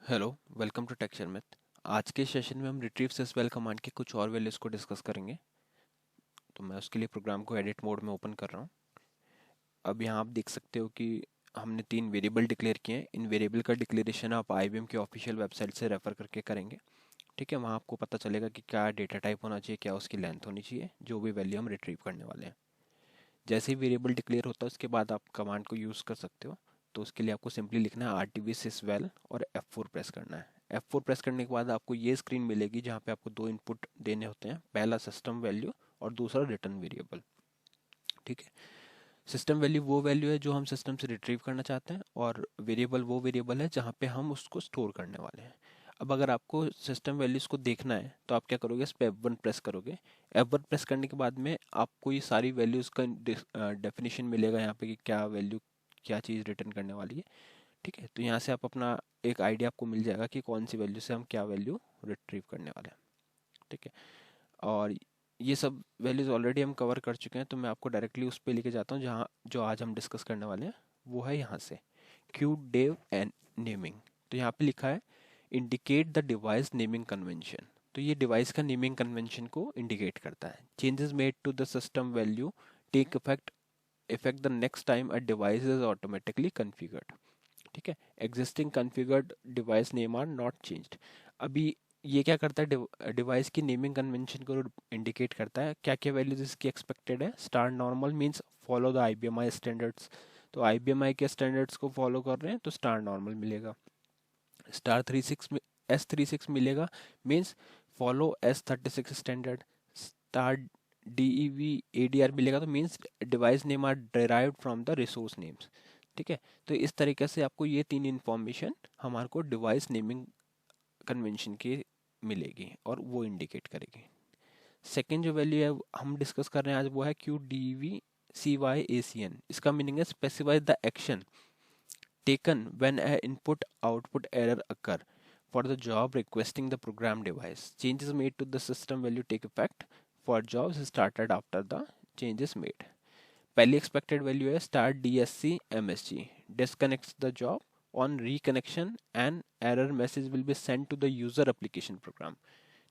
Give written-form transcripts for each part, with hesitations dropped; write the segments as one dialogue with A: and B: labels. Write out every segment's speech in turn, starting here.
A: Hello, welcome to texture math. आज के session में हम रिट्रीव सिसवेल कमांड के कुछ और वैल्यूज़ को डिस्कस करेंगे। तो मैं उसके लिए प्रोग्राम को एडिट मोड में ओपन कर रहा हूँ। अब यहाँ आप देख सकते हो कि हमने 3 वेरिएबल डिक्लेयर किए हैं। इन वेरिएबल का डिक्लेरेशन आप आईबीएम की ऑफिशियल वेबसाइट से रेफर करके करेंगे। ठीक है, वहाँ आपको पता चलेगा कि क्या डेटा टाइप होना चाहिए, क्या उसकी लेंथ होनी चाहिए, जो भी वैल्यू हम रिट्रीव करने वाले हैं। जैसे ही वेरिएबल डिक्लेयर होता है उसके बाद आप कमांड को यूज़ कर सकते हो। तो उसके लिए आपको सिंपली लिखना है आरटीवी सिसवेल और F4 प्रेस करना है। F4 प्रेस करने के बाद आपको ये स्क्रीन मिलेगी जहाँ पे आपको दो इनपुट देने होते हैं, पहला सिस्टम वैल्यू और दूसरा रिटर्न वेरिएबल। ठीक है, सिस्टम वैल्यू वो वैल्यू है जो हम सिस्टम से रिट्रीव करना चाहते हैं, और वेरिएबल वो वेरिएबल है जहाँ पे हम उसको स्टोर करने वाले हैं। अब अगर आपको सिस्टम वैल्यूज को देखना है तो आप क्या करोगे, इस पे F1 प्रेस करोगे। F1 प्रेस करने के बाद में आपको ये सारी वैल्यूज का डेफिनेशन मिलेगा यहाँ पे कि क्या वैल्यू, क्या चीज़ रिटर्न करने वाली है। ठीक है, तो यहाँ से आप अपना एक आइडिया आपको मिल जाएगा कि कौन सी वैल्यू से हम क्या वैल्यू रिट्रीव करने वाले हैं। ठीक है, और ये सब वैल्यूज़ ऑलरेडी हम कवर कर चुके हैं, तो मैं आपको डायरेक्टली उस पर लेके जाता हूँ जहाँ जो आज हम डिस्कस करने वाले हैं। वो है यहाँ से क्यू डेव एंड नेमिंग। तो यहाँ पे लिखा है indicate the device naming convention. तो ये डिवाइस का नेमिंग कन्वेंशन को इंडिकेट करता है। Changes made to the system value take effect the next time a device is automatically configured. ठीक है, existing configured device name are not changed. अभी ये क्या करता है, डिवाइस की नेमिंग कन्वेंशन को इंडिकेट करता है। क्या क्या वैल्यूज इसकी एक्सपेक्टेड है। Star normal means follow the IBMI standards. तो आईबीएमआई के स्टैंडर्ड्स को फॉलो कर रहे हैं तो स्टार नॉर्मल मिलेगा। स्टार 36 में S36 मिलेगा, means follow S36 standard. Star DEV ADR मिलेगा तो means device name are derived from the resource names. ठीक है, तो इस तरीके से आपको ये तीन इंफॉर्मेशन हमारे को डिवाइस नेमिंग कन्वेंशन की मिलेगी और वो इंडिकेट करेगी। सेकेंड जो वैल्यू है हम डिस्कस कर रहे हैं आज, वो है QDVCYACN। इसका मीनिंग है specify the action taken when a input output error occur for the job requesting the program device. Changes made to the system value take effect for jobs started after the changes made. पहली expected value है start DSC MSG disconnects the job. On reconnection an error message will be sent to the user application program.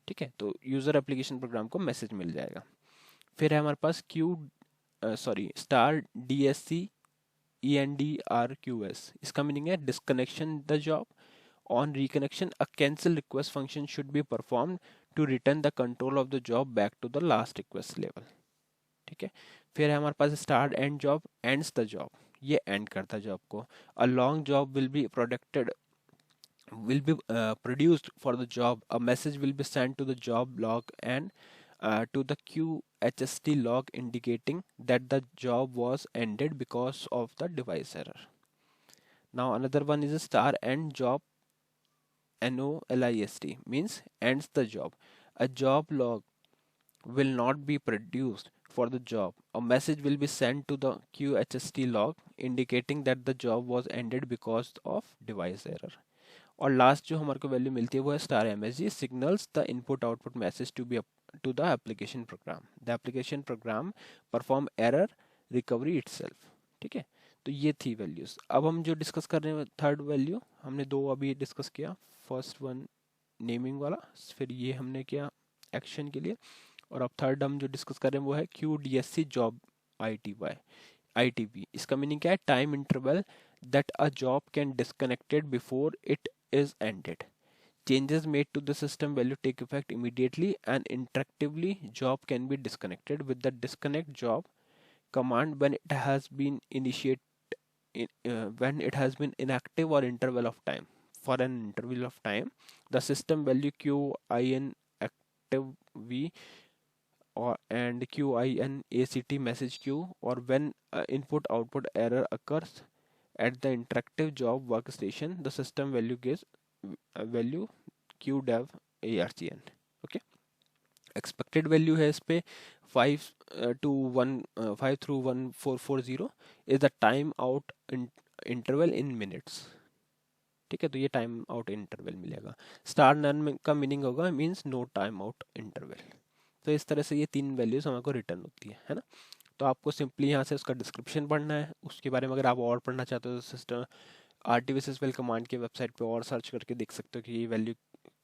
A: ठीक है, तो user application program को message मिल जाएगा। फिर है हमारे पास स्टार DSC ENDRQS। इसका मीनिंग है disconnection the job. On reconnection a cancel request function should be perform to return the control of the job back to the last request level. ठीक है, फिर है हमारे पास start end job ends the job. ये end करता है job को। A long job will be produced for the job. A message will be sent to the job log and to the QHST log indicating that the job was ended because of the device error. Now another one is a star end job. NOLIST means ends the job. A job log will not be produced for the job. A message will be sent to the QHST log indicating that the job was ended because of device error. और last जो हमारे को value मिलती है वो है star MSG signals the input output message to the application program. The application program perform error recovery itself. ठीक है, तो ये थी वैल्यूज। अब हम जो डिस्कस कर रहे हैं थर्ड वैल्यू, हमने दो अभी डिस्कस किया। फर्स्ट वन नेमिंग वाला, फिर ये हमने किया एक्शन के लिए, और अब थर्ड हम जो डिस्कस कर रहे हैं वो है QDSC जॉब ITB। इसका मीनिंग क्या है, time interval that a job can disconnected before it is ended. Changes made to the system value take effect immediately and interactively job can be disconnected with the disconnect job command when it has been when it has been inactive or interval of time. For an interval of time, the system value QIN active V or and QINACT message queue, or when input output error occurs at the interactive job workstation, the system value gives value QDEV ARGN. Okay, expected value है इस पे 5 through 1440 is the time out interval in minutes. ठीक है, तो ये time out interval मिलेगा। Star none का meaning होगा means no time out interval. तो इस तरह से ये तीन वैल्यूज हमारे को रिटर्न होती है ना। तो आपको सिंपली यहाँ से उसका डिस्क्रिप्शन पढ़ना है। उसके बारे में अगर आप और पढ़ना चाहते हो तो सिस्टम RTVSSL कमांड के वेबसाइट पे और सर्च करके देख सकते हो कि ये वैल्यू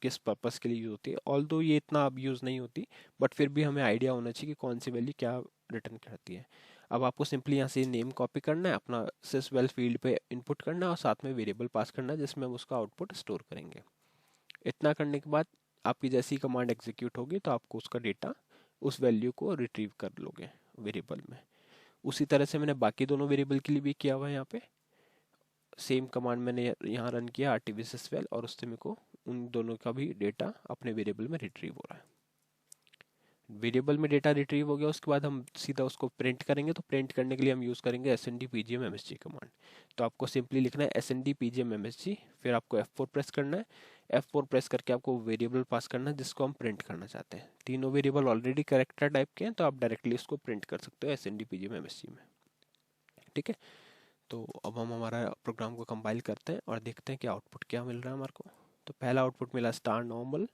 A: किस पर्पस के लिए यूज़ होती है। ऑल्दो ये इतना अब यूज़ नहीं होती, बट फिर भी हमें आइडिया होना चाहिए कि कौन सी वैल्यू क्या रिटर्न करती है। अब आपको सिंपली यहाँ से नेम कॉपी करना है, अपना sysvel फील्ड पे इनपुट करना है और साथ में वेरिएबल पास करना है जिसमें हम उसका आउटपुट स्टोर करेंगे। इतना करने के बाद आपकी जैसी कमांड एग्जीक्यूट होगी तो आपको उसका डेटा, उस वैल्यू को रिट्रीव कर लोगे वेरिएबल में। उसी तरह से मैंने बाकी दोनों वेरिएबल के लिए भी किया हुआ है। यहाँ पे सेम कमांड मैंने यहाँ रन किया RTVSSL और उससे मेरे को उन दोनों का भी डेटा अपने वेरिएबल में रिट्रीव हो रहा है। वेरिएबल में डेटा रिट्रीव हो गया, उसके बाद हम सीधा उसको प्रिंट करेंगे। तो प्रिंट करने के लिए हम यूज़ करेंगे snd pgm msg कमांड। तो आपको सिंपली लिखना है snd pgm msg, फिर आपको F4 प्रेस करना है। F4 प्रेस करके आपको वेरिएबल पास करना है जिसको हम प्रिंट करना चाहते हैं। तीनों वेरिएबल ऑलरेडी कैरेक्टर टाइप के हैं तो आप डायरेक्टली उसको प्रिंट कर सकते हो snd pgm msg में। ठीक है, तो अब हम हमारा प्रोग्राम को कंपाइल करते हैं और देखते हैं कि आउटपुट क्या मिल रहा है हमारे को। तो पहला आउटपुट मिला स्टार नॉर्मल,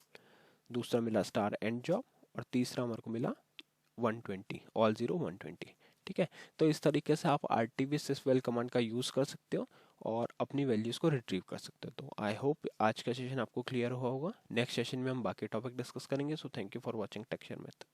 A: दूसरा मिला स्टार एंड जॉब और तीसरा हमारे को मिला 120, ऑल 0 120। ठीक है, तो इस तरीके से आप RTVSSL कमांड का यूज़ कर सकते हो और अपनी वैल्यूज़ को रिट्रीव कर सकते हो। तो आई होप आज का सेशन आपको क्लियर हुआ होगा। नेक्स्ट सेशन में हम बाकी टॉपिक डिस्कस करेंगे। So thank you for watching texture math.